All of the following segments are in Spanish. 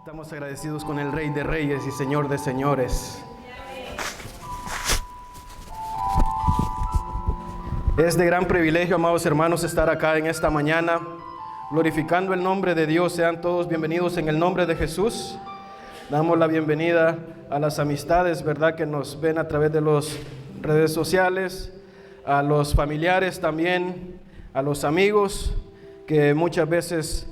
Estamos agradecidos con el Rey de Reyes y Señor de Señores. Es de gran privilegio, amados hermanos, estar acá en esta mañana, glorificando el nombre de Dios. Sean todos bienvenidos en el nombre de Jesús. Damos la bienvenida a las amistades, ¿verdad?, que nos ven a través de las redes sociales, a los familiares también, a los amigos que muchas veces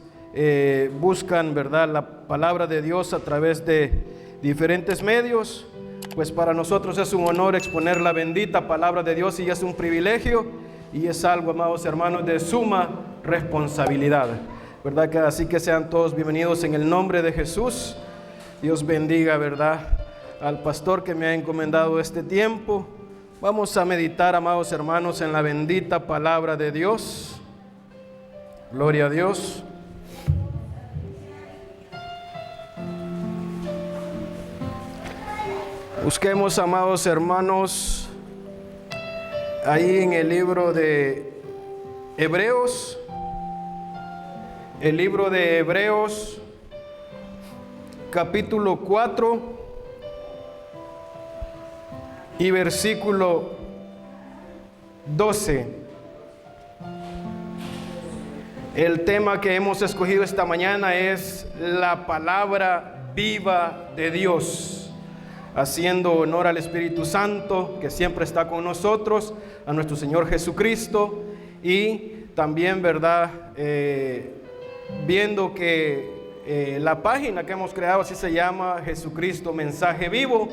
buscan, ¿verdad?, la palabra de Dios a través de diferentes medios. Pues para nosotros es un honor exponer la bendita palabra de Dios y es un privilegio y es algo, amados hermanos, de suma responsabilidad, ¿verdad? Que así que sean todos bienvenidos en el nombre de Jesús. Dios bendiga, ¿verdad?, al pastor que me ha encomendado este tiempo. Vamos a meditar, amados hermanos, en la bendita palabra de Dios. Gloria a Dios. Busquemos, amados hermanos, ahí en el libro de Hebreos, capítulo 4 y versículo 12. El tema que hemos escogido esta mañana es la palabra viva de Dios, haciendo honor al Espíritu Santo que siempre está con nosotros, a nuestro Señor Jesucristo, y también, ¿verdad?, viendo que la página que hemos creado así se llama Jesucristo Mensaje Vivo,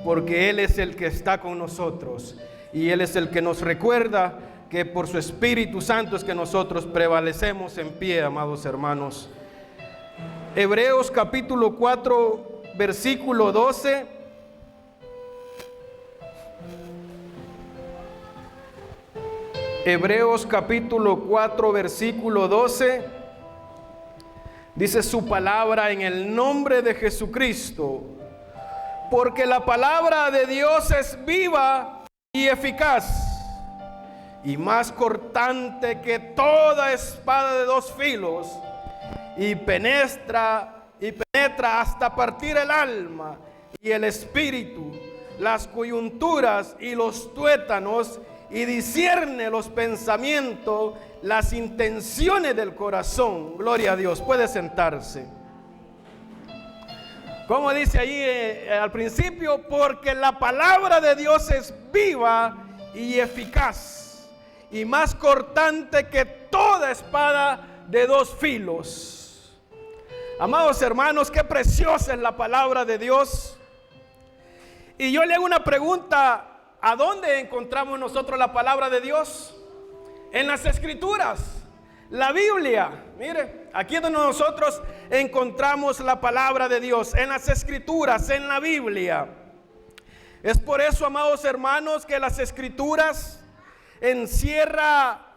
porque Él es el que está con nosotros y Él es el que nos recuerda que por su Espíritu Santo es que nosotros prevalecemos en pie, amados hermanos. Hebreos capítulo 4 versículo 12. Hebreos capítulo 4 versículo 12 dice su palabra en el nombre de Jesucristo, porque la palabra de Dios es viva y eficaz y más cortante que toda espada de dos filos y penetra hasta partir el alma y el espíritu, las coyunturas y los tuétanos, y discierne los pensamientos, las intenciones del corazón. Gloria a Dios. Puede sentarse. Como dice allí al principio, porque la palabra de Dios es viva y eficaz y más cortante que toda espada de dos filos. Amados hermanos, qué preciosa es la palabra de Dios. Y yo le hago una pregunta: ¿a dónde encontramos nosotros la palabra de Dios? En las Escrituras, la Biblia. Mire, aquí es donde nosotros encontramos la palabra de Dios, en las Escrituras, en la Biblia. Es por eso, amados hermanos, que las Escrituras encierra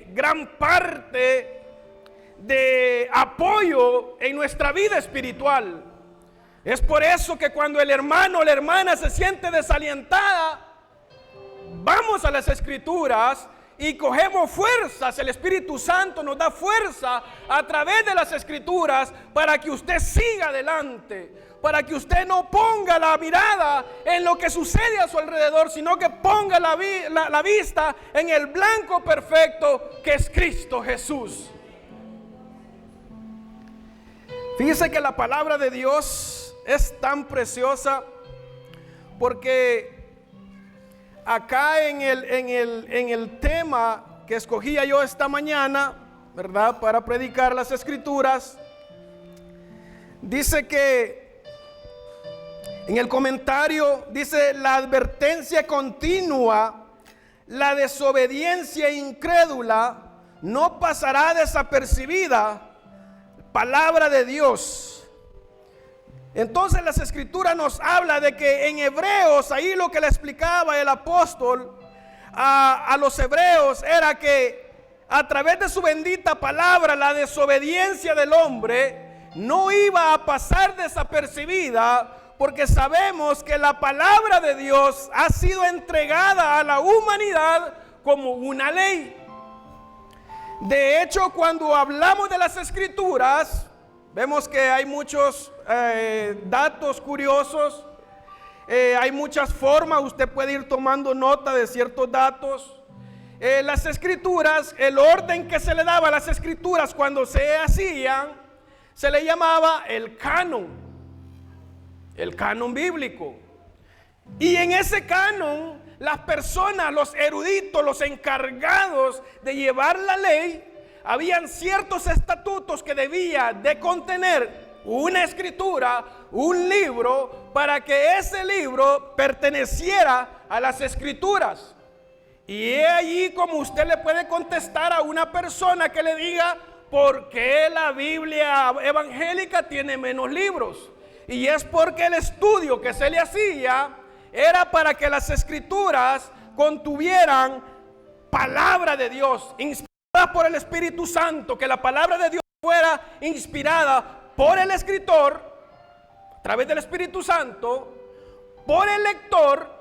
gran parte de apoyo en nuestra vida espiritual. Es por eso que cuando el hermano o la hermana se siente desalientada, vamos a las Escrituras y cogemos fuerzas. El Espíritu Santo nos da fuerza a través de las Escrituras para que usted siga adelante, para que usted no ponga la mirada en lo que sucede a su alrededor, sino que ponga la vista en el blanco perfecto que es Cristo Jesús. Fíjese que la palabra de Dios es tan preciosa porque acá en el tema que escogía yo esta mañana, ¿verdad?, para predicar las Escrituras, dice que en el comentario dice: la advertencia continua, la desobediencia incrédula no pasará desapercibida. Palabra de Dios. Entonces las Escrituras nos habla de que en Hebreos, ahí lo que le explicaba el apóstol a los hebreos era que a través de su bendita palabra la desobediencia del hombre no iba a pasar desapercibida, porque sabemos que la palabra de Dios ha sido entregada a la humanidad como una ley. De hecho, cuando hablamos de las Escrituras, Vemos que hay muchos datos curiosos, hay muchas formas, usted puede ir tomando nota de ciertos datos. Las escrituras, el orden que se le daba a las escrituras cuando se hacían, se le llamaba el canon bíblico. Y en ese canon, las personas, los eruditos, los encargados de llevar la ley, habían ciertos estatutos que debía de contener una escritura, un libro, para que ese libro perteneciera a las escrituras. Y es allí como usted le puede contestar a una persona que le diga por qué la Biblia evangélica tiene menos libros. Y es porque el estudio que se le hacía era para que las escrituras contuvieran palabra de Dios, inspirada por el Espíritu Santo, que la palabra de Dios fuera inspirada por el escritor, a través del Espíritu Santo, por el lector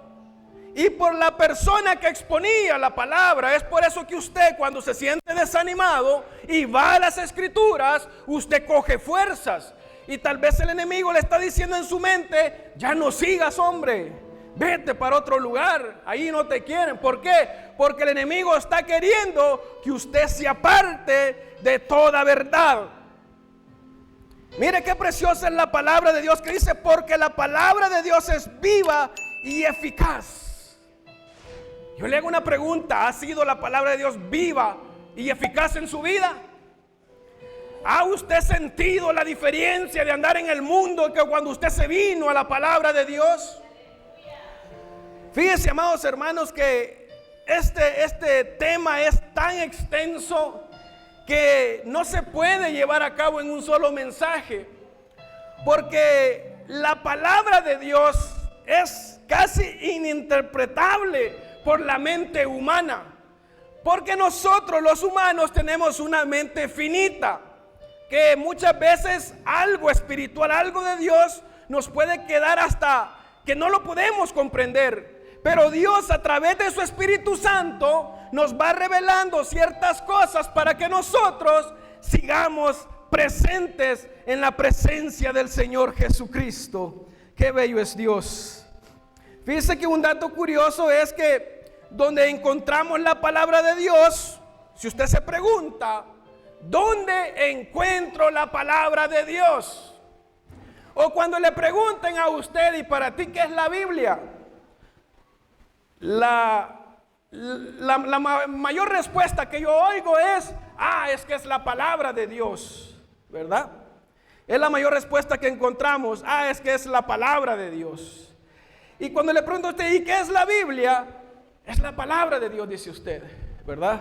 y por la persona que exponía la palabra. Es por eso que usted, cuando se siente desanimado y va a las escrituras, usted coge fuerzas. Y tal vez el enemigo le está diciendo en su mente: ya no sigas, hombre, vete para otro lugar, ahí no te quieren. ¿Por qué? Porque el enemigo está queriendo que usted se aparte de toda verdad. Mire qué preciosa es la palabra de Dios, que dice: porque la palabra de Dios es viva y eficaz. Yo le hago una pregunta: ¿ha sido la palabra de Dios viva y eficaz en su vida? ¿Ha usted sentido la diferencia de andar en el mundo que cuando usted se vino a la palabra de Dios? Fíjense, amados hermanos, que este tema es tan extenso que no se puede llevar a cabo en un solo mensaje, porque la palabra de Dios es casi ininterpretable por la mente humana, porque nosotros los humanos tenemos una mente finita, que muchas veces algo espiritual, algo de Dios nos puede quedar hasta que no lo podemos comprender. Pero Dios, a través de su Espíritu Santo, nos va revelando ciertas cosas para que nosotros sigamos presentes en la presencia del Señor Jesucristo. Qué bello es Dios. Fíjese que un dato curioso es que donde encontramos la palabra de Dios, si usted se pregunta: ¿dónde encuentro la palabra de Dios? O cuando le pregunten a usted: ¿y para ti qué es la Biblia? La mayor respuesta que yo oigo es: es que es la palabra de Dios, ¿verdad? Es la mayor respuesta que encontramos: es que es la palabra de Dios. Y cuando le pregunto a usted: ¿y qué es la Biblia? Es la palabra de Dios, dice usted, ¿verdad?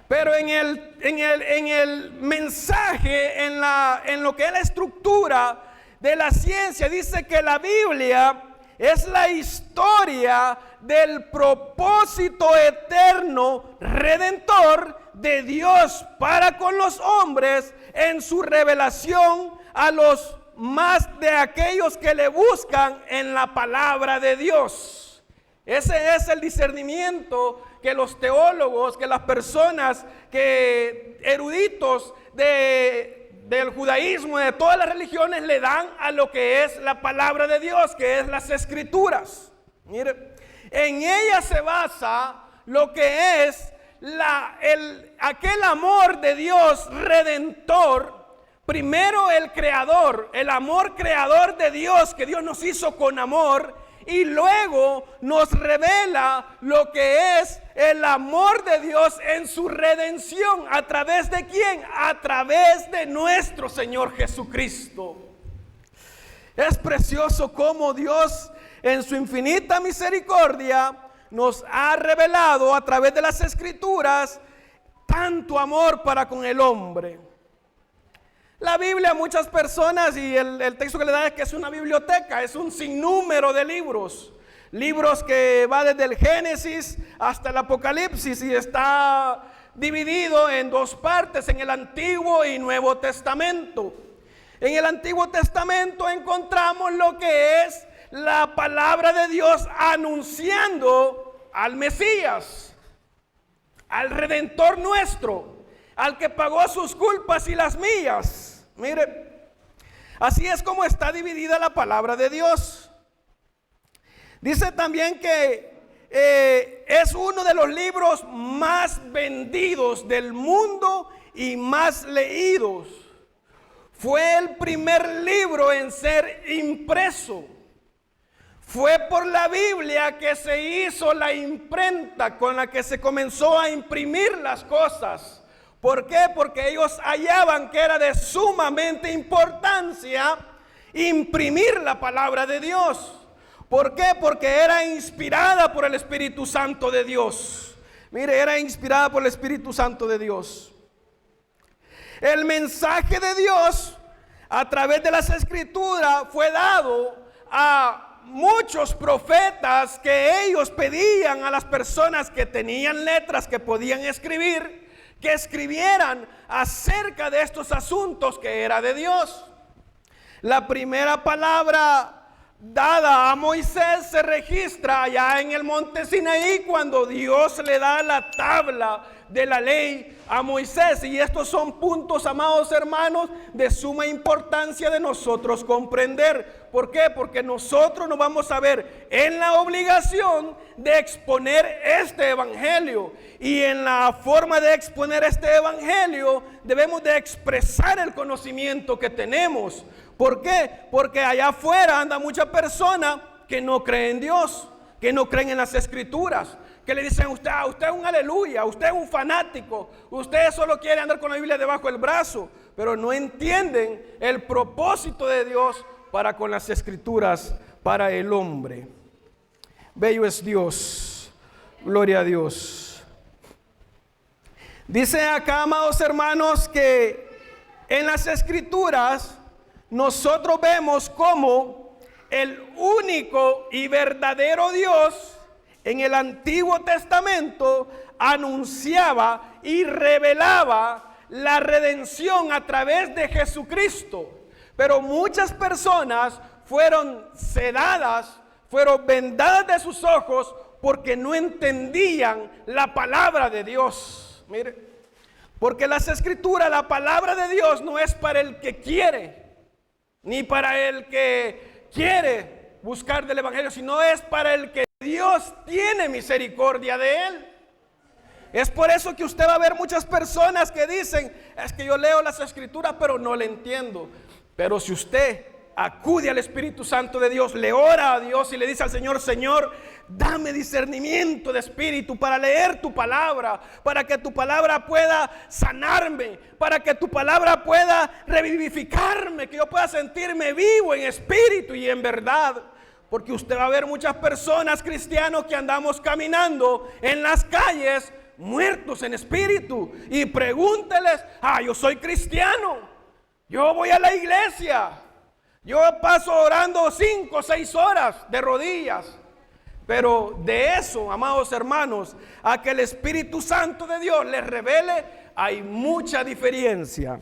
Pero en el mensaje, en lo que es la estructura de la ciencia, dice que la Biblia es la historia del propósito eterno, redentor de Dios para con los hombres en su revelación a los más de aquellos que le buscan en la palabra de Dios. Ese es el discernimiento que los teólogos, que las personas, que eruditos del judaísmo, de todas las religiones, le dan a lo que es la palabra de Dios, que es las escrituras. Mire, en ella se basa lo que es aquel amor de Dios redentor. Primero el creador, el amor creador de Dios, que Dios nos hizo con amor, y luego nos revela lo que es el amor de Dios en su redención. ¿A través de quién? A través de nuestro Señor Jesucristo. Es precioso cómo Dios, en su infinita misericordia, nos ha revelado a través de las Escrituras tanto amor para con el hombre. La Biblia, muchas personas, y el texto que le da es que es una biblioteca, es un sinnúmero de libros. Libros que va desde el Génesis hasta el Apocalipsis, y está dividido en dos partes, en el Antiguo y Nuevo Testamento. En el Antiguo Testamento encontramos lo que es la palabra de Dios anunciando al Mesías, al Redentor nuestro, al que pagó sus culpas y las mías. Mire, Así es como está dividida la palabra de Dios. Dice también que es uno de los libros más vendidos del mundo y más leídos. Fue el primer libro en ser impreso. Fue por la Biblia que se hizo la imprenta con la que se comenzó a imprimir las cosas. ¿Por qué? Porque ellos hallaban que era de sumamente importancia imprimir la palabra de Dios. ¿Por qué? Porque era inspirada por el Espíritu Santo de Dios. Mire, era inspirada por el Espíritu Santo de Dios. El mensaje de Dios a través de las Escrituras fue dado a muchos profetas que ellos pedían a las personas que tenían letras, que podían escribir, que escribieran acerca de estos asuntos que era de Dios. La primera palabra dada a Moisés se registra allá en el monte Sinaí, cuando Dios le da la tabla de la ley a Moisés. Y estos son puntos, amados hermanos, de suma importancia de nosotros comprender. ¿Por qué? Porque nosotros nos vamos a ver en la obligación de exponer este evangelio. Y en la forma de exponer este evangelio debemos de expresar el conocimiento que tenemos. ¿Por qué? Porque allá afuera anda mucha persona que no cree en Dios, que no creen en las Escrituras, que le dicen usted es un aleluya, usted es un fanático, usted solo quiere andar con la Biblia debajo del brazo, pero no entienden el propósito de Dios para con las Escrituras, para el hombre. Bello es Dios, gloria a Dios. Dice acá, amados hermanos, que en las Escrituras nosotros vemos cómo el único y verdadero Dios en el Antiguo Testamento anunciaba y revelaba la redención a través de Jesucristo. Pero muchas personas fueron sedadas, fueron vendadas de sus ojos porque no entendían la palabra de Dios. Mire, porque las Escrituras, la palabra de Dios no es para el que quiere, ni para el que quiere buscar del evangelio, sino es para el que Dios tiene misericordia de él. Es por eso que usted va a ver muchas personas que dicen, es que yo leo las Escrituras pero no le entiendo. Pero si usted acude al Espíritu Santo de Dios, le ora a Dios y le dice al Señor, Señor, dame discernimiento de espíritu para leer tu palabra, para que tu palabra pueda sanarme, para que tu palabra pueda revivificarme, que yo pueda sentirme vivo en espíritu y en verdad. Porque usted va a ver muchas personas cristianos que andamos caminando en las calles muertos en espíritu, y pregúnteles, yo soy cristiano, yo voy a la iglesia, yo paso orando 5 o 6 horas de rodillas. Pero de eso, amados hermanos, a que el Espíritu Santo de Dios les revele, hay mucha diferencia.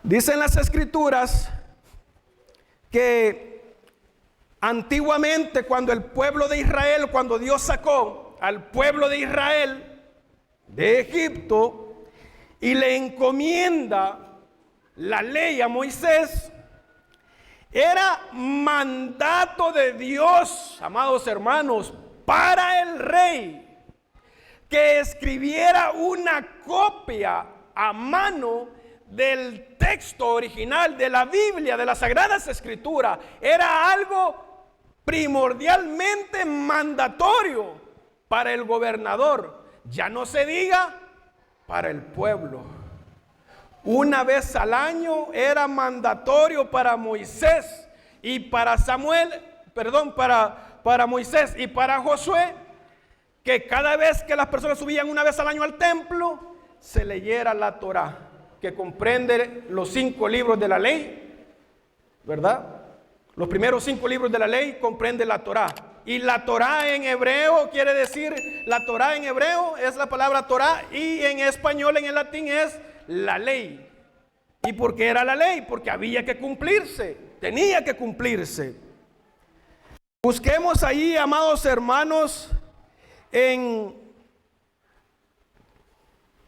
Dicen las Escrituras que antiguamente, cuando el pueblo de Israel, cuando Dios sacó al pueblo de Israel de Egipto y le encomienda la ley a Moisés, era mandato de Dios, amados hermanos, para el rey que escribiera una copia a mano del texto original de la Biblia, de las Sagradas Escrituras. Era algo primordialmente mandatorio para el gobernador, ya no se diga para el pueblo. Una vez al año era mandatorio para Moisés y para Samuel, para Moisés y para Josué, que cada vez que las personas subían una vez al año al templo, se leyera la Torá, que comprende los 5 libros de la ley, ¿verdad? Los primeros 5 libros de la ley comprende la Torá. Y la Torá en hebreo quiere decir, la Torá en hebreo es la palabra Torá, y en español, en el latín, es la ley. ¿Y por qué era la ley? Porque había que cumplirse, tenía que cumplirse. Busquemos ahí, amados hermanos, en...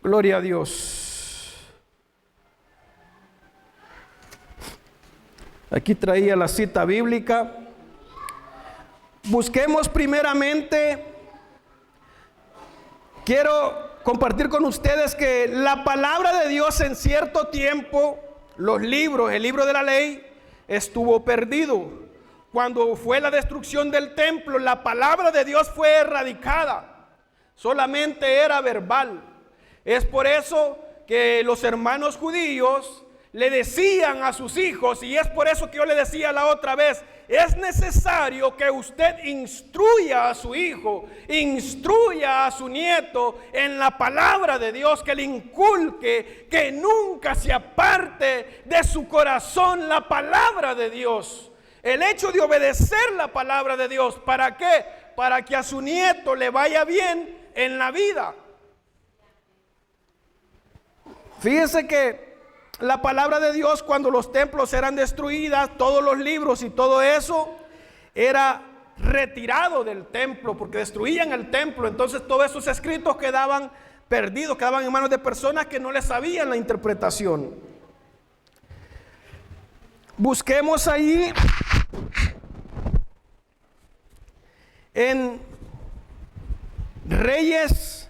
Gloria a Dios. Aquí traía la cita bíblica. Busquemos primeramente, quiero compartir con ustedes que la palabra de Dios en cierto tiempo, los libros, el libro de la ley, estuvo perdido. Cuando fue la destrucción del templo, la palabra de Dios fue erradicada. Solamente era verbal. Es por eso que los hermanos judíos le decían a sus hijos, y es por eso que yo le decía la otra vez, es necesario que usted instruya a su hijo, instruya a su nieto en la palabra de Dios, que le inculque, que nunca se aparte de su corazón la palabra de Dios. El hecho de obedecer la palabra de Dios, ¿para qué? Para que a su nieto le vaya bien en la vida. Fíjese que la palabra de Dios, cuando los templos eran destruidas, todos los libros y todo eso era retirado del templo, porque destruían el templo. Entonces todos esos escritos quedaban perdidos, quedaban en manos de personas que no les sabían la interpretación. Busquemos ahí en Reyes,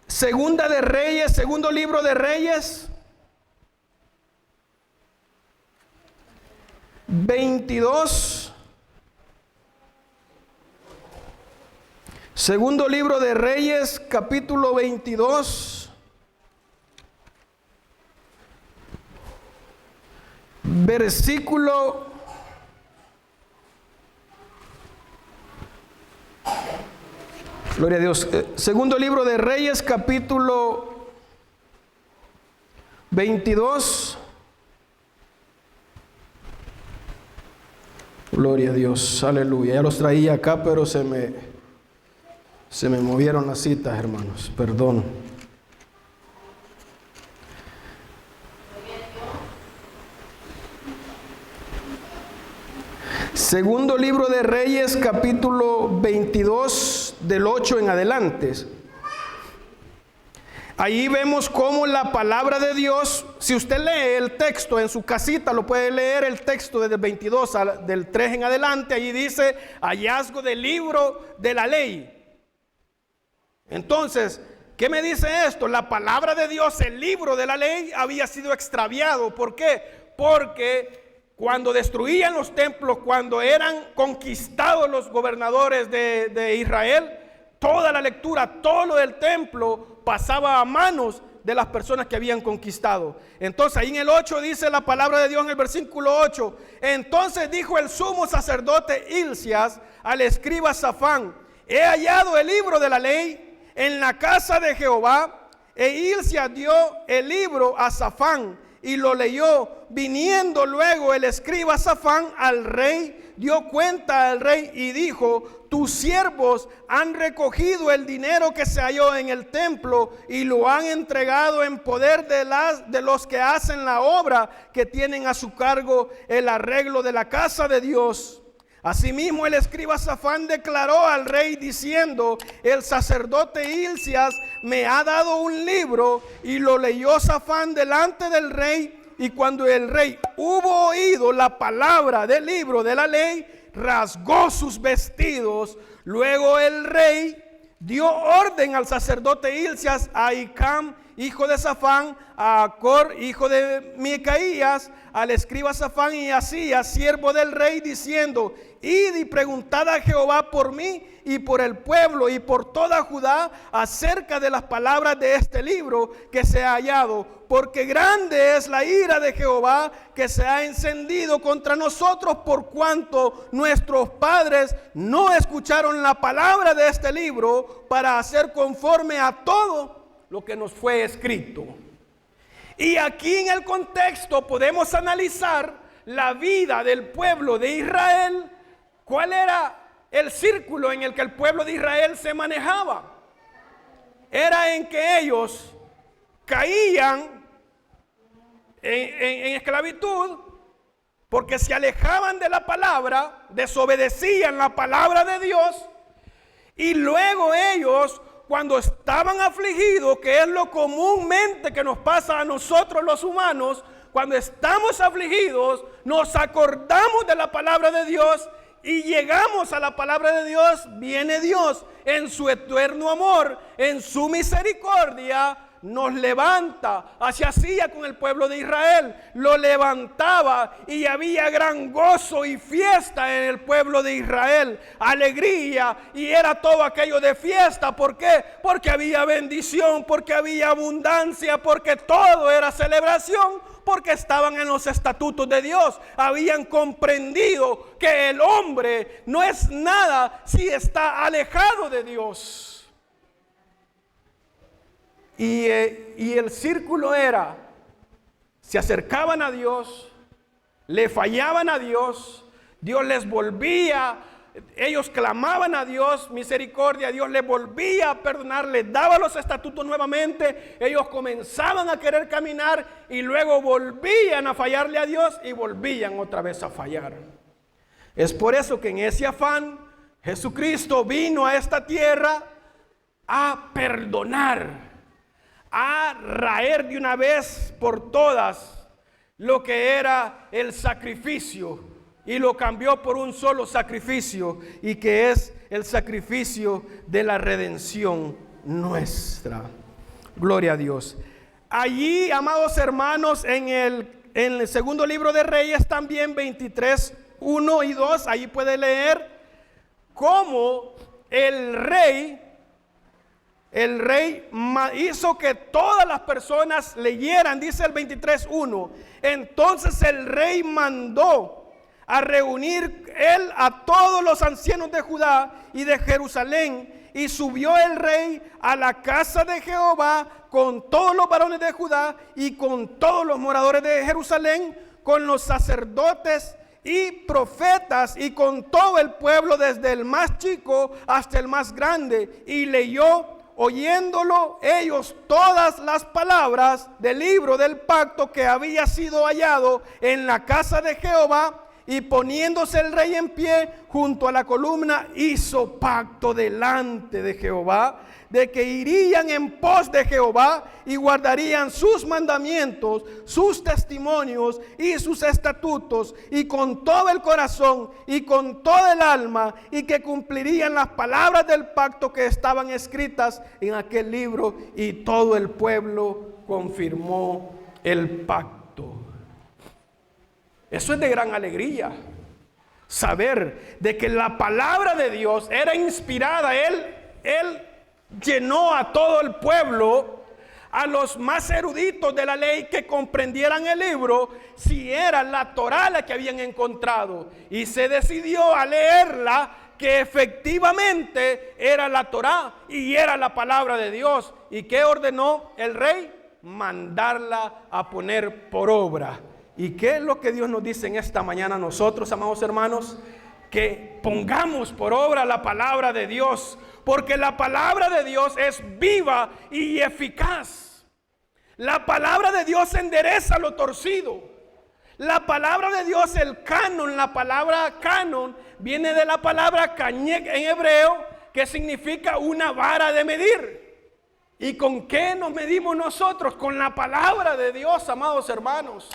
Segunda de Reyes, segundo libro de Reyes, 22. Segundo libro de Reyes, capítulo 22. Versículo Gloria a Dios. Segundo libro de Reyes, capítulo 22. Gloria a Dios, aleluya. Ya los traía acá, pero se me movieron las citas, hermanos. Perdón. Segundo libro de Reyes, capítulo 22, del 8 en adelante. Ahí vemos cómo la palabra de Dios, si usted lee el texto en su casita, lo puede leer el texto desde el 22 del 3 en adelante. Allí dice hallazgo del libro de la ley. Entonces, ¿qué me dice esto? La palabra de Dios, el libro de la ley, había sido extraviado. ¿Por qué? Porque cuando destruían los templos, cuando eran conquistados los gobernadores de Israel, toda la lectura, todo lo del templo pasaba a manos de las personas que habían conquistado. Entonces ahí en el 8 dice la palabra de Dios en el versículo 8. Entonces dijo el sumo sacerdote Hilcías al escriba Safán: he hallado el libro de la ley en la casa de Jehová. E Hilcías dio el libro a Safán y lo leyó. Viniendo luego el escriba Safán al rey, dio cuenta al rey y dijo: tus siervos han recogido el dinero que se halló en el templo y lo han entregado en poder de los que hacen la obra, que tienen a su cargo el arreglo de la casa de Dios. Asimismo el escriba Safán declaró al rey diciendo: el sacerdote Hilcías me ha dado un libro. Y lo leyó Safán delante del rey. Y cuando el rey hubo oído la palabra del libro de la ley, rasgó sus vestidos. Luego el rey dio orden al sacerdote Hilcías, a Hicam, hijo de Safán, a Acor, hijo de Micaías, al escriba Safán y Asías, siervo del rey, diciendo: id y preguntad a Jehová por mí y por el pueblo y por toda Judá acerca de las palabras de este libro que se ha hallado, porque grande es la ira de Jehová que se ha encendido contra nosotros, por cuanto nuestros padres no escucharon la palabra de este libro para hacer conforme a todo lo que nos fue escrito. Y aquí en el contexto podemos analizar la vida del pueblo de Israel. ¿Cuál era el círculo en el que el pueblo de Israel se manejaba? Era en que ellos caían en esclavitud porque se alejaban de la palabra, desobedecían la palabra de Dios, y luego ellos, cuando estaban afligidos, que es lo comúnmente que nos pasa a nosotros los humanos, cuando estamos afligidos, nos acordamos de la palabra de Dios y llegamos a la palabra de Dios, viene Dios en su eterno amor, en su misericordia, nos levanta. Así hacía con el pueblo de Israel, lo levantaba y había gran gozo y fiesta en el pueblo de Israel, alegría, y era todo aquello de fiesta. ¿Por qué? Porque había bendición, porque había abundancia, porque todo era celebración, porque estaban en los estatutos de Dios, habían comprendido que el hombre no es nada si está alejado de Dios. Y el círculo era, se acercaban a Dios, le fallaban a Dios, Dios les volvía, ellos clamaban a Dios misericordia, Dios les volvía a perdonar, les daba los estatutos nuevamente, ellos comenzaban a querer caminar y luego volvían a fallarle a Dios y volvían otra vez a fallar. Es por eso que en ese afán Jesucristo vino a esta tierra a perdonar, a raer de una vez por todas lo que era el sacrificio, y lo cambió por un solo sacrificio, y que es el sacrificio de la redención nuestra. Gloria a Dios. Allí, amados hermanos, en el segundo libro de Reyes también, 23, 1 y 2, ahí puede leer cómo el rey hizo que todas las personas leyeran. Dice el 23:1. Entonces el rey mandó a reunir él a todos los ancianos de Judá y de Jerusalén, y subió el rey a la casa de Jehová con todos los varones de Judá y con todos los moradores de Jerusalén, con los sacerdotes y profetas y con todo el pueblo, desde el más chico hasta el más grande, y leyó, oyéndolo ellos, todas las palabras del libro del pacto que había sido hallado en la casa de Jehová. Y poniéndose el rey en pie junto a la columna, hizo pacto delante de Jehová, de que irían en pos de Jehová y guardarían sus mandamientos, sus testimonios y sus estatutos, y con todo el corazón y con todo el alma, y que cumplirían las palabras del pacto que estaban escritas en aquel libro. Y todo el pueblo confirmó el pacto. Eso es de gran alegría, saber de que la palabra de Dios era inspirada. Él llenó a todo el pueblo, a los más eruditos de la ley, que comprendieran el libro, si era la Torá la que habían encontrado, y se decidió a leerla que efectivamente era la Torá y era la palabra de Dios. ¿Y qué ordenó el rey? Mandarla a poner por obra. ¿Y qué es lo que Dios nos dice en esta mañana a nosotros, amados hermanos? Que pongamos por obra la palabra de Dios, porque la palabra de Dios es viva y eficaz. La palabra de Dios endereza lo torcido. La palabra de Dios, el canon, la palabra canon viene de la palabra cañek en hebreo, que significa una vara de medir. ¿Y con qué nos medimos nosotros? Con la palabra de Dios, amados hermanos.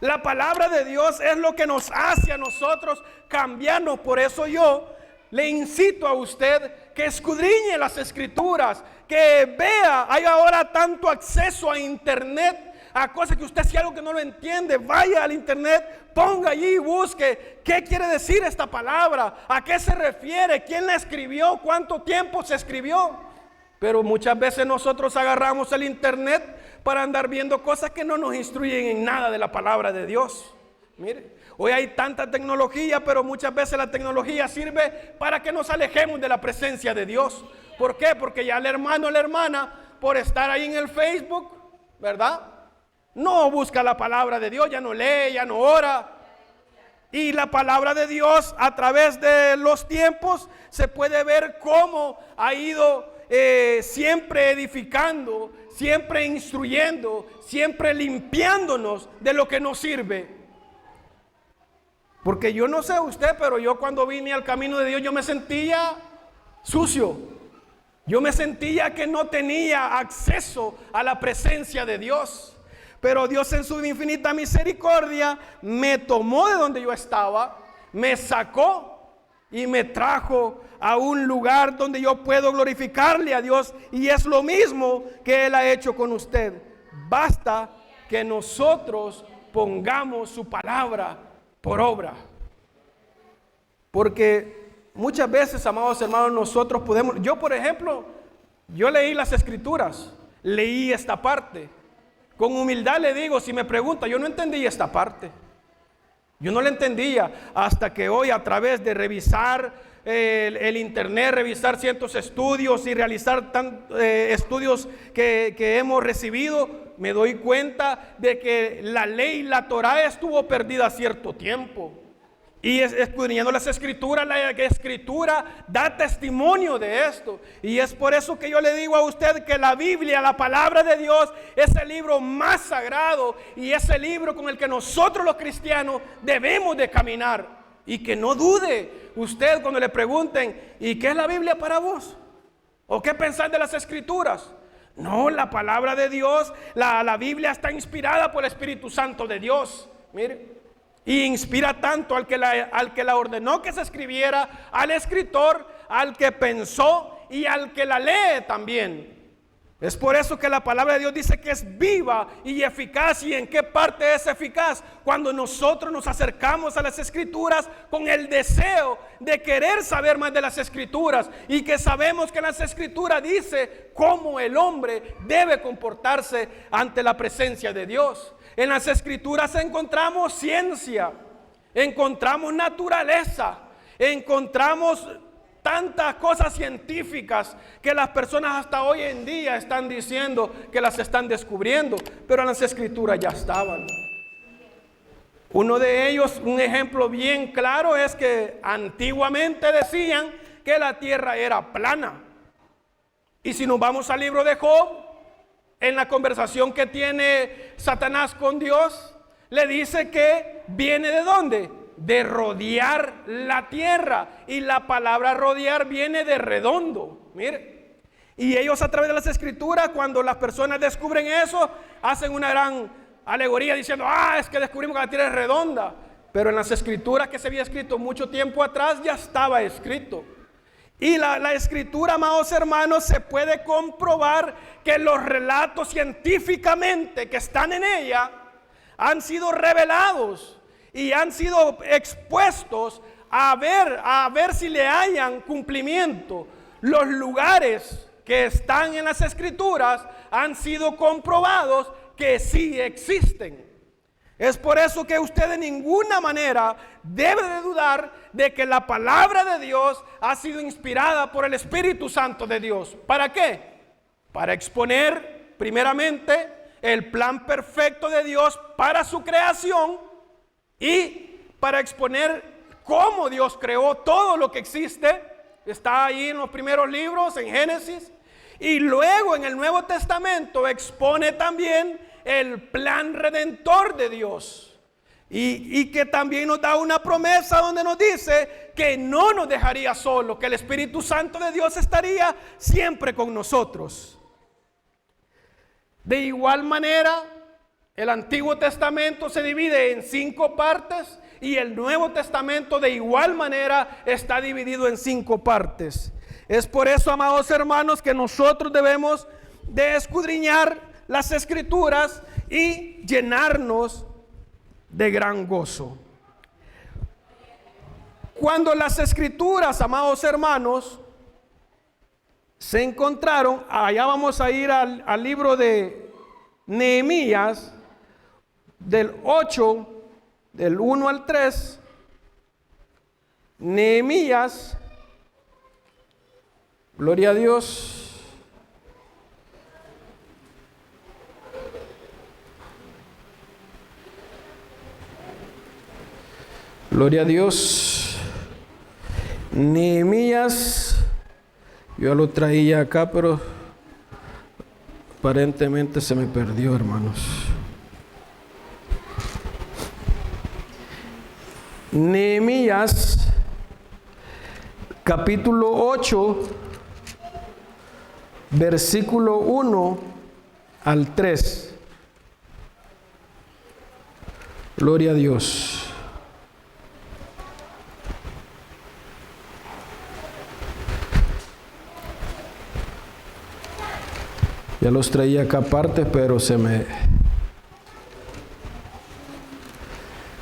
La palabra de Dios es lo que nos hace a nosotros cambiarnos. Por eso yo le incito a usted que escudriñe las escrituras, que vea. Hay ahora tanto acceso a internet, a cosas que usted, si algo que no lo entiende, vaya al internet, ponga allí y busque qué quiere decir esta palabra, a qué se refiere, quién la escribió, cuánto tiempo se escribió. Pero muchas veces nosotros agarramos el internet para andar viendo cosas que no nos instruyen en nada de la palabra de Dios. Mire, hoy hay tanta tecnología, pero muchas veces la tecnología sirve para que nos alejemos de la presencia de Dios. ¿Por qué? Porque ya el hermano o la hermana, por estar ahí en el Facebook, ¿verdad?, no busca la palabra de Dios, ya no lee, ya no ora. Y la palabra de Dios, a través de los tiempos, se puede ver cómo ha ido siempre edificando, siempre instruyendo, siempre limpiándonos de lo que nos sirve. Porque yo no sé usted, pero yo cuando vine al camino de Dios, yo me sentía sucio. Yo me sentía que no tenía acceso a la presencia de Dios. Pero Dios en su infinita misericordia me tomó de donde yo estaba, me sacó y me trajo a un lugar donde yo puedo glorificarle a Dios. Y es lo mismo que Él ha hecho con usted. Basta que nosotros pongamos su palabra por obra. Porque muchas veces, amados hermanos, nosotros podemos... Yo, por ejemplo, yo leí las Escrituras, leí esta parte. Con humildad le digo, si me pregunta, yo no entendí esta parte. Yo no la entendía hasta que hoy, a través de revisar el internet, revisar ciertos estudios y realizar estudios que hemos recibido, me doy cuenta de que la ley, la Torá, estuvo perdida cierto tiempo. Y escudriñando las Escrituras, la Escritura da testimonio de esto. Y es por eso que yo le digo a usted que la Biblia, la palabra de Dios, es el libro más sagrado y es el libro con el que nosotros los cristianos debemos de caminar. Y que no dude usted cuando le pregunten, ¿y qué es la Biblia para vos? ¿O qué pensás de las Escrituras? No, la palabra de Dios, la Biblia está inspirada por el Espíritu Santo de Dios. Mire. Y inspira tanto al que la ordenó que se escribiera, al escritor, al que pensó y al que la lee también. Es por eso que la palabra de Dios dice que es viva y eficaz. ¿Y en qué parte es eficaz? Cuando nosotros nos acercamos a las Escrituras con el deseo de querer saber más de las Escrituras, y que sabemos que las Escrituras dice cómo el hombre debe comportarse ante la presencia de Dios. En las Escrituras encontramos ciencia, encontramos naturaleza, encontramos tantas cosas científicas que las personas hasta hoy en día están diciendo que las están descubriendo, pero en las Escrituras ya estaban. Uno de ellos, un ejemplo bien claro, es que antiguamente decían que la tierra era plana. Y si nos vamos al libro de Job, en la conversación que tiene Satanás con Dios, le dice que viene ¿de dónde? De rodear la tierra. Y la palabra rodear viene de redondo. Mire. Y ellos, a través de las Escrituras, cuando las personas descubren eso, hacen una gran alegoría diciendo, es que descubrimos que la tierra es redonda. Pero en las Escrituras que se había escrito mucho tiempo atrás, ya estaba escrito. Y la Escritura, amados hermanos, se puede comprobar que los relatos científicamente que están en ella han sido revelados y han sido expuestos a ver si le hayan cumplimiento. Los lugares que están en las Escrituras han sido comprobados que sí existen. Es por eso que usted de ninguna manera debe de dudar de que la palabra de Dios ha sido inspirada por el Espíritu Santo de Dios. ¿Para qué? Para exponer primeramente el plan perfecto de Dios para su creación y para exponer cómo Dios creó todo lo que existe. Está ahí en los primeros libros, en Génesis. Y luego en el Nuevo Testamento expone también el plan redentor de Dios, y que también nos da una promesa donde nos dice que no nos dejaría solos, que el Espíritu Santo de Dios estaría siempre con nosotros. De igual manera, el Antiguo Testamento se divide en 5 partes y el Nuevo Testamento de igual manera está dividido en 5 partes. Es por eso, amados hermanos, que nosotros debemos de escudriñar las Escrituras y llenarnos de gran gozo. Cuando las Escrituras, amados hermanos, se encontraron, allá vamos a ir al libro de Nehemías, del 8, del 1 al 3, Nehemías, gloria a Dios. Gloria a Dios. Nehemías, yo lo traía acá, pero aparentemente se me perdió, hermanos. Nehemías, capítulo 8, versículo 1 al 3. Gloria a Dios. Ya los traía acá aparte, pero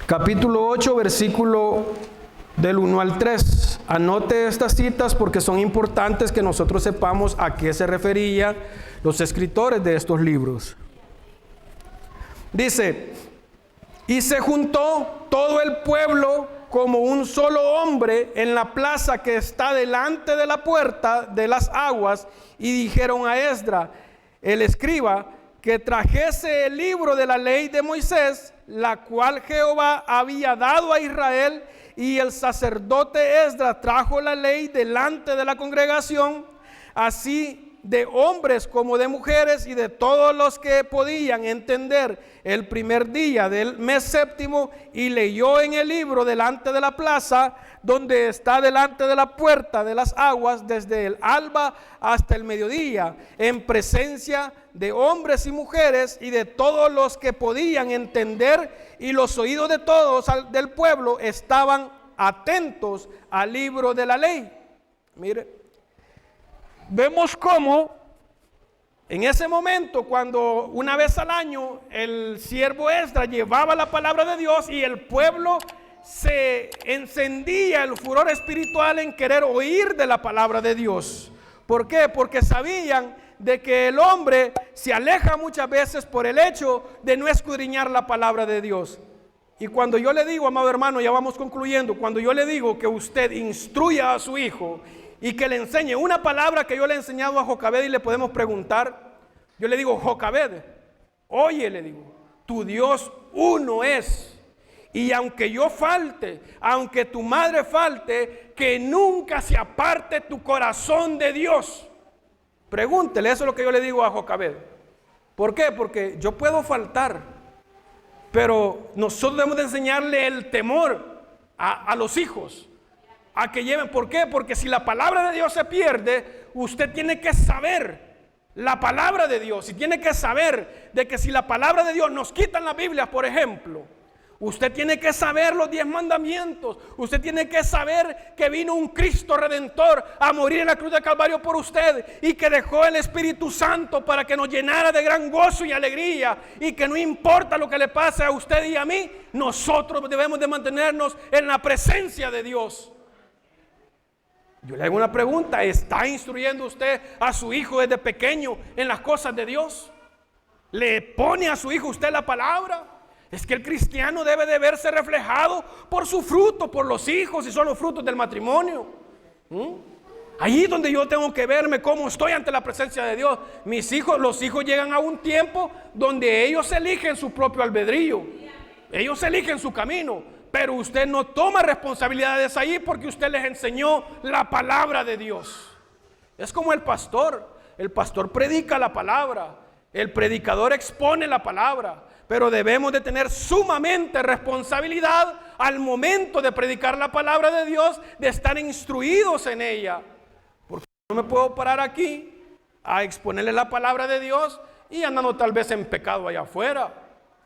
Capítulo 8, versículo del 1 al 3. Anote estas citas porque son importantes que nosotros sepamos a qué se referían los escritores de estos libros. Dice: y se juntó todo el pueblo como un solo hombre en la plaza que está delante de la puerta de las aguas, y dijeron a Esdras, el escriba, que trajese el libro de la ley de Moisés, la cual Jehová había dado a Israel. Y el sacerdote Esdras trajo la ley delante de la congregación, así de hombres como de mujeres, y de todos los que podían entender, el primer día del mes séptimo, y leyó en el libro delante de la plaza, donde está delante de la puerta de las aguas, desde el alba hasta el mediodía, en presencia de hombres y mujeres y de todos los que podían entender, y los oídos de todos del pueblo estaban atentos al libro de la ley. Mire, vemos cómo en ese momento, cuando una vez al año el siervo Esdras llevaba la palabra de Dios, y el pueblo se encendía el furor espiritual en querer oír de la palabra de Dios. ¿Por qué? Porque sabían de que el hombre se aleja muchas veces por el hecho de no escudriñar la palabra de Dios. Y cuando yo le digo, amado hermano, ya vamos concluyendo, cuando yo le digo que usted instruya a su hijo y que le enseñe una palabra que yo le he enseñado a Jocabed, y le podemos preguntar, yo le digo: Jocabed, oye, le digo, tu Dios uno es. Y aunque yo falte, aunque tu madre falte, que nunca se aparte tu corazón de Dios. Pregúntele, eso es lo que yo le digo a Jocabed. ¿Por qué? Porque yo puedo faltar, pero nosotros debemos de enseñarle el temor a los hijos, a que lleven. ¿Por qué? Porque si la palabra de Dios se pierde, usted tiene que saber la palabra de Dios, y tiene que saber de que si la palabra de Dios nos quitan la Biblia, por ejemplo, usted tiene que saber los 10 mandamientos. Usted tiene que saber que vino un Cristo Redentor a morir en la cruz del Calvario por usted, y que dejó el Espíritu Santo para que nos llenara de gran gozo y alegría, y que no importa lo que le pase a usted y a mí, nosotros debemos de mantenernos en la presencia de Dios. Yo le hago una pregunta: ¿está instruyendo usted a su hijo desde pequeño en las cosas de Dios? ¿Le pone a su hijo usted la palabra? Es que el cristiano debe de verse reflejado por su fruto, por los hijos, y son los frutos del matrimonio. Ahí es donde yo tengo que verme cómo estoy ante la presencia de Dios. Los hijos llegan a un tiempo donde ellos eligen su propio albedrío, ellos eligen su camino, pero usted no toma responsabilidades ahí, porque usted les enseñó la palabra de Dios. Es como el pastor predica la palabra, el predicador expone la palabra, pero debemos de tener sumamente responsabilidad al momento de predicar la palabra de Dios, de estar instruidos en ella. Porque no me puedo parar aquí a exponerle la palabra de Dios y andando tal vez en pecado allá afuera.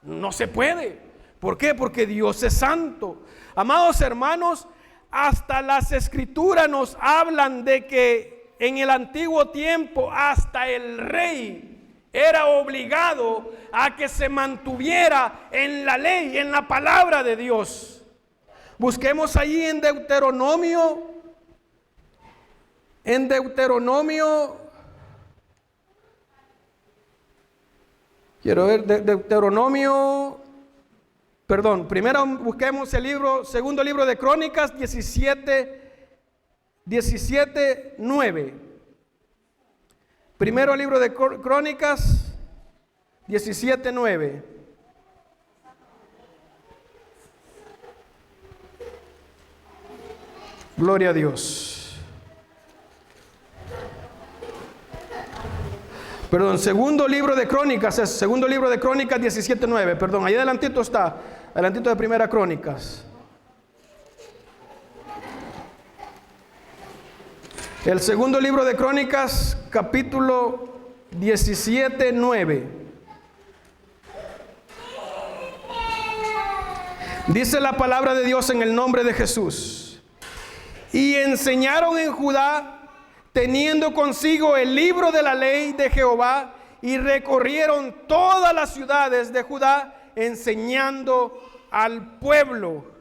No se puede. ¿Por qué? Porque Dios es santo. Amados hermanos, hasta las escrituras nos hablan de que en el antiguo tiempo hasta el rey era obligado a que se mantuviera en la ley, en la palabra de Dios. Busquemos allí en Deuteronomio. Quiero ver primero busquemos el segundo libro de Crónicas 17:9. Primero libro de Crónicas 17:9. Gloria a Dios. Perdón, segundo libro de Crónicas 17:9. Perdón, ahí adelantito está, adelantito de Primera Crónicas. El segundo libro de Crónicas, capítulo 17:9. Dice la palabra de Dios en el nombre de Jesús. Y enseñaron en Judá, teniendo consigo el libro de la ley de Jehová, y recorrieron todas las ciudades de Judá, enseñando al pueblo.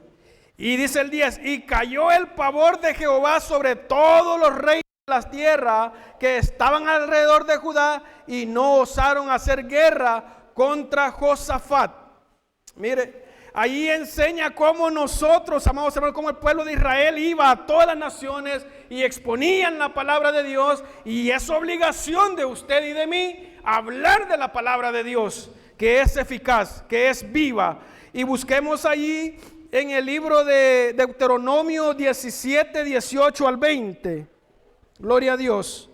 Y dice el 10, y cayó el pavor de Jehová sobre todos los reyes de las tierras que estaban alrededor de Judá, y no osaron hacer guerra contra Josafat. Mire, allí enseña cómo nosotros, amados hermanos, cómo el pueblo de Israel iba a todas las naciones y exponían la palabra de Dios. Y es obligación de usted y de mí hablar de la palabra de Dios, que es eficaz, que es viva. Y busquemos allí en el libro de Deuteronomio 17, 18 al 20. Gloria a Dios.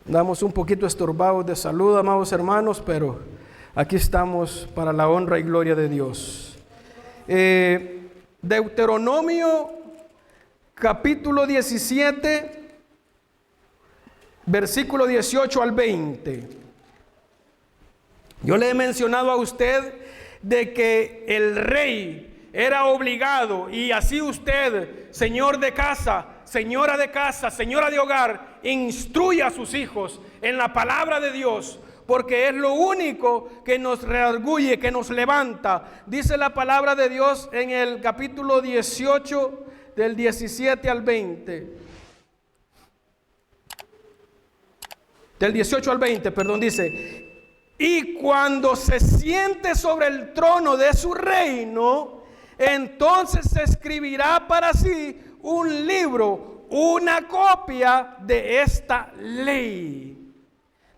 Damos un poquito estorbados de salud, amados hermanos, pero aquí estamos para la honra y gloria de Dios. Deuteronomio capítulo 17, versículo 18 al 20. Yo le he mencionado a usted de que el rey era obligado, y así usted, señor de casa, señora de casa, señora de hogar, instruya a sus hijos en la palabra de Dios, porque es lo único que nos reargulle, que nos levanta. Dice la palabra de Dios en el capítulo 18, del 17 al 20. Del 18 al 20, perdón, dice: y cuando se siente sobre el trono de su reino, entonces se escribirá para sí un libro, una copia de esta ley,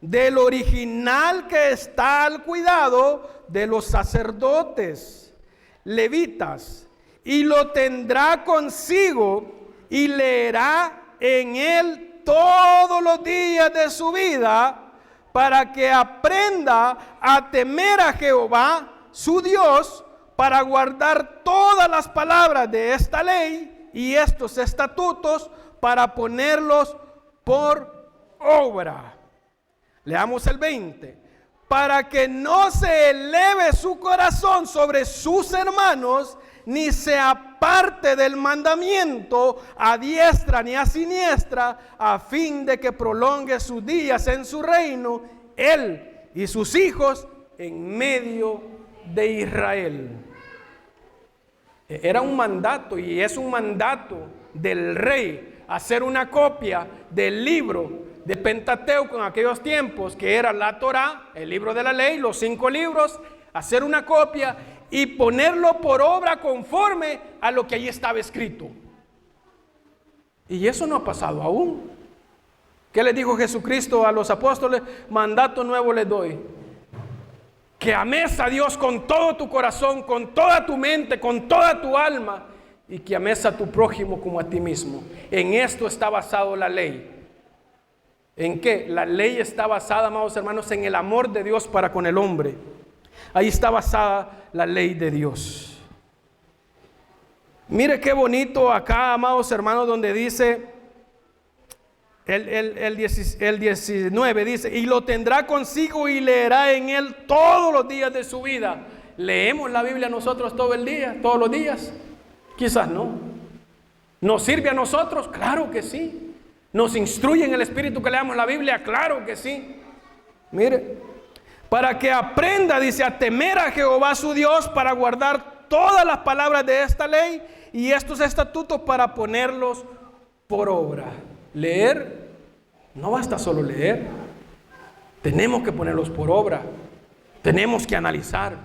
del original que está al cuidado de los sacerdotes levitas, y lo tendrá consigo y leerá en él todos los días de su vida, para que aprenda a temer a Jehová, su Dios, para guardar todas las palabras de esta ley y estos estatutos, para ponerlos por obra. Leamos el 20. Para que no se eleve su corazón sobre sus hermanos, ni se aparte del mandamiento a diestra ni a siniestra, a fin de que prolongue sus días en su reino, él y sus hijos en medio de Israel. Era un mandato, y es un mandato del rey, hacer una copia del libro de Pentateuco en aquellos tiempos, que era la Torá, el libro de la ley, los 5 libros, hacer una copia y ponerlo por obra conforme a lo que allí estaba escrito. Y eso no ha pasado aún. ¿Qué le dijo Jesucristo a los apóstoles? Mandato nuevo les doy: que ames a Dios con todo tu corazón, con toda tu mente, con toda tu alma, y que ames a tu prójimo como a ti mismo. En esto está basado la ley. ¿En qué? La ley está basada, amados hermanos, en el amor de Dios para con el hombre. Ahí está basada la ley de Dios. Mire qué bonito acá, amados hermanos, donde dice el 19, dice: y lo tendrá consigo y leerá en él todos los días de su vida. ¿Leemos la Biblia nosotros todo el día, todos los días? Quizás no. ¿Nos sirve a nosotros? Claro que sí. ¿Nos instruye en el Espíritu que leamos la Biblia? Claro que sí. Mire, para que aprenda, dice, a temer a Jehová su Dios, para guardar todas las palabras de esta ley y estos estatutos, para ponerlos por obra. Leer, no basta solo leer, tenemos que ponerlos por obra, tenemos que analizar,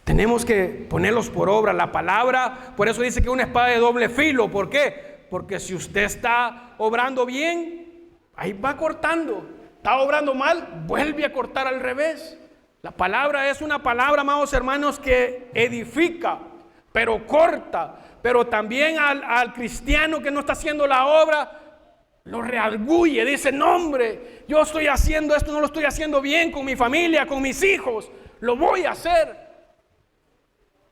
tenemos que ponerlos por obra. La palabra, por eso dice que es una espada de doble filo. ¿Por qué? Porque si usted está obrando bien, ahí va cortando. Está obrando mal, vuelve a cortar al revés. La palabra es una palabra, amados hermanos, que edifica, pero corta. Pero también al cristiano que no está haciendo la obra, lo reargulle. Dice: no, hombre, yo estoy haciendo esto, no lo estoy haciendo bien con mi familia, con mis hijos. Lo voy a hacer.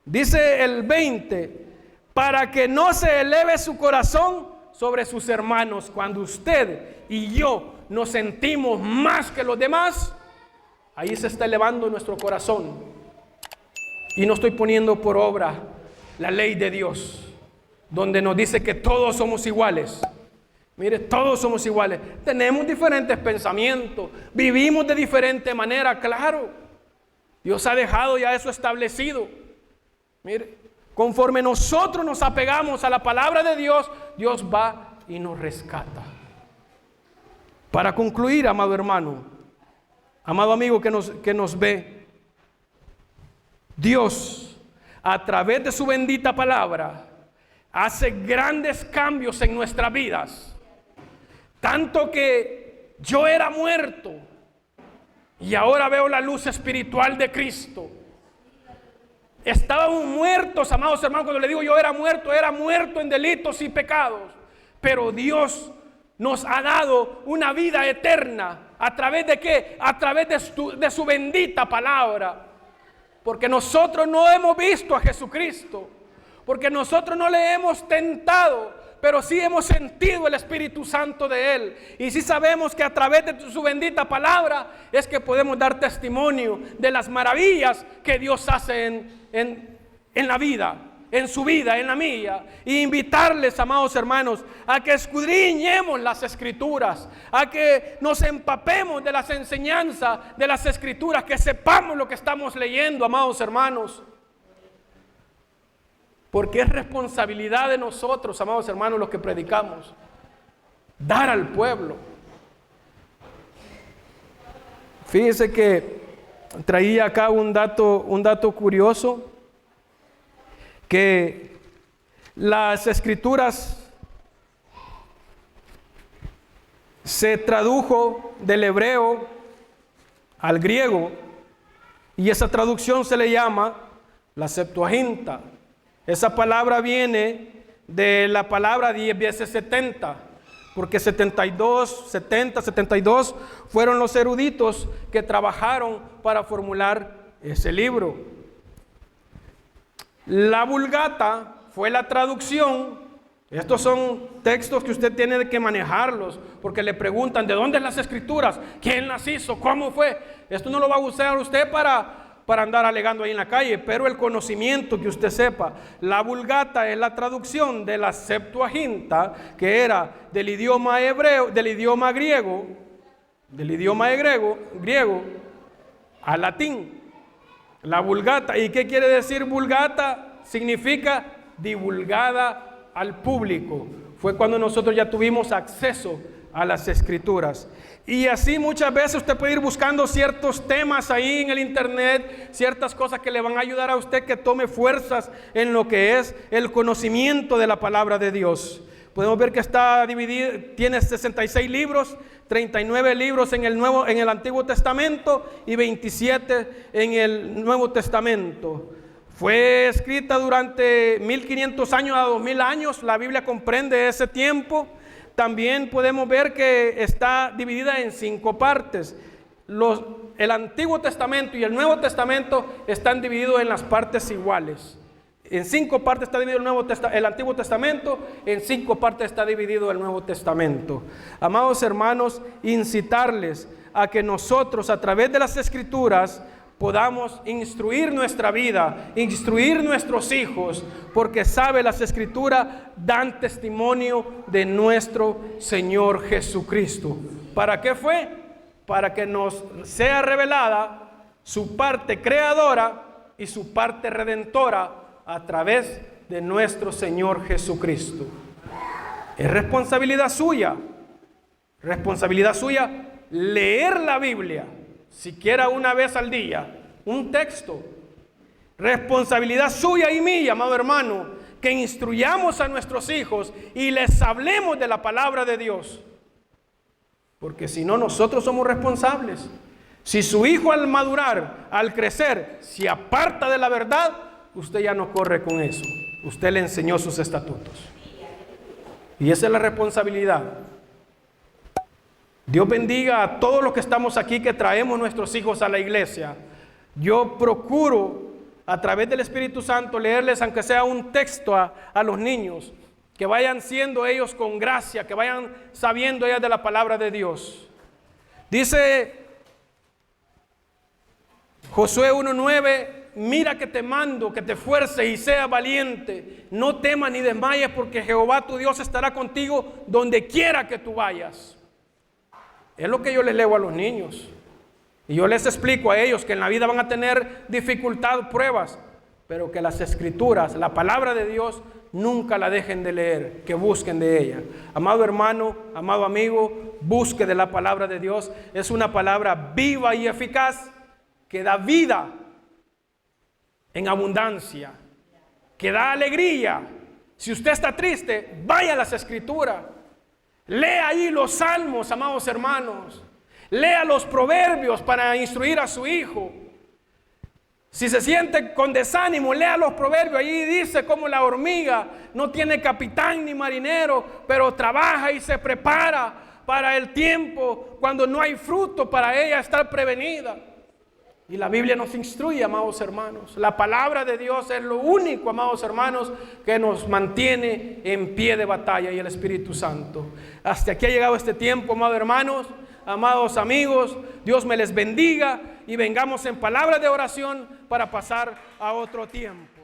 Dice el 20: para que no se eleve su corazón sobre sus hermanos. Cuando usted y yo nos sentimos más que los demás, ahí se está elevando nuestro corazón. Y no estoy poniendo por obra la ley de Dios, donde nos dice que todos somos iguales. Mire, todos somos iguales. Tenemos diferentes pensamientos, vivimos de diferente manera, claro. Dios ha dejado ya eso establecido. Mire, conforme nosotros nos apegamos a la palabra de Dios, Dios va y nos rescata. Para concluir, amado hermano, amado amigo que nos ve, Dios, a través de su bendita palabra, hace grandes cambios en nuestras vidas. Tanto que yo era muerto y ahora veo la luz espiritual de Cristo. Estábamos muertos, amados hermanos. Cuando le digo yo era muerto en delitos y pecados. Pero Dios nos ha dado una vida eterna. ¿A través de qué? A través de su bendita palabra. Porque nosotros no hemos visto a Jesucristo. Porque nosotros no le hemos tentado, pero sí hemos sentido el Espíritu Santo de Él. Y sí sabemos que a través de su bendita palabra es que podemos dar testimonio de las maravillas que Dios hace en la vida, en su vida, en la mía. Y invitarles, amados hermanos, a que escudriñemos las Escrituras, a que nos empapemos de las enseñanzas de las Escrituras, que sepamos lo que estamos leyendo, amados hermanos. Porque es responsabilidad de nosotros, amados hermanos, los que predicamos, dar al pueblo. Fíjense que traía acá un dato curioso, que las Escrituras se tradujo del hebreo al griego, y esa traducción se le llama la Septuaginta. Esa palabra viene de la palabra 10 veces 70, porque 72 fueron los eruditos que trabajaron para formular ese libro. La Vulgata fue la traducción. Estos son textos que usted tiene que manejarlos, porque le preguntan de dónde las Escrituras, quién las hizo, cómo fue. Esto no lo va a usar usted para andar alegando ahí en la calle, pero el conocimiento que usted sepa. La Vulgata es la traducción de la Septuaginta, que era del idioma hebreo, del idioma griego al latín. La Vulgata. ¿Y qué quiere decir Vulgata? Significa divulgada al público. Fue cuando nosotros ya tuvimos acceso a las Escrituras. Y así muchas veces usted puede ir buscando ciertos temas ahí en el internet, ciertas cosas que le van a ayudar a usted que tome fuerzas en lo que es el conocimiento de la palabra de Dios. Podemos ver que está dividido, tiene 66 libros, 39 libros en el Antiguo Testamento y 27 en el Nuevo Testamento. Fue escrita durante 1500 años a 2000 años, la Biblia comprende ese tiempo. También podemos ver que está dividida en 5 partes. El Antiguo Testamento y el Nuevo Testamento están divididos en las partes iguales. En 5 partes está dividido el Antiguo Testamento, en 5 partes está dividido el Nuevo Testamento. Amados hermanos, incitarles a que nosotros a través de las Escrituras podamos instruir nuestra vida, instruir nuestros hijos, porque sabe, las Escrituras dan testimonio de nuestro Señor Jesucristo. ¿Para qué fue? Para que nos sea revelada su parte creadora y su parte redentora a través de nuestro Señor Jesucristo. Es responsabilidad suya leer la Biblia, siquiera una vez al día, un texto. Responsabilidad suya y mía, amado hermano, que instruyamos a nuestros hijos y les hablemos de la palabra de Dios. Porque si no, nosotros somos responsables. Si su hijo al madurar, al crecer, se aparta de la verdad, usted ya no corre con eso. Usted le enseñó sus estatutos. Y esa es la responsabilidad. Dios bendiga a todos los que estamos aquí, que traemos nuestros hijos a la iglesia. Yo procuro a través del Espíritu Santo leerles, aunque sea un texto a los niños. que vayan siendo ellos con gracia, que vayan sabiendo ellas de la palabra de Dios. Dice Josué 1:9, mira que te mando, que te esfuerces y seas valiente, no temas ni desmayes, porque Jehová tu Dios estará contigo donde quiera que tú vayas. Es lo que yo les leo a los niños. Y yo les explico a ellos que en la vida van a tener dificultad, pruebas, pero que las escrituras, la palabra de Dios, nunca la dejen de leer, que busquen de ella. Amado hermano, amado amigo, busque de la palabra de Dios. Es una palabra viva y eficaz que da vida en abundancia, que da alegría. Si usted está triste, vaya a las escrituras. Lea ahí los salmos, amados hermanos. Lea los proverbios para instruir a su hijo. Si se siente con desánimo, lea los proverbios. Allí dice cómo la hormiga no tiene capitán ni marinero, pero trabaja y se prepara para el tiempo cuando no hay fruto, para ella estar prevenida. Y la Biblia nos instruye, amados hermanos. La palabra de Dios es lo único, amados hermanos, que nos mantiene en pie de batalla, y el Espíritu Santo. Hasta aquí ha llegado este tiempo, amados hermanos, amados amigos. Dios me les bendiga y vengamos en palabra de oración para pasar a otro tiempo.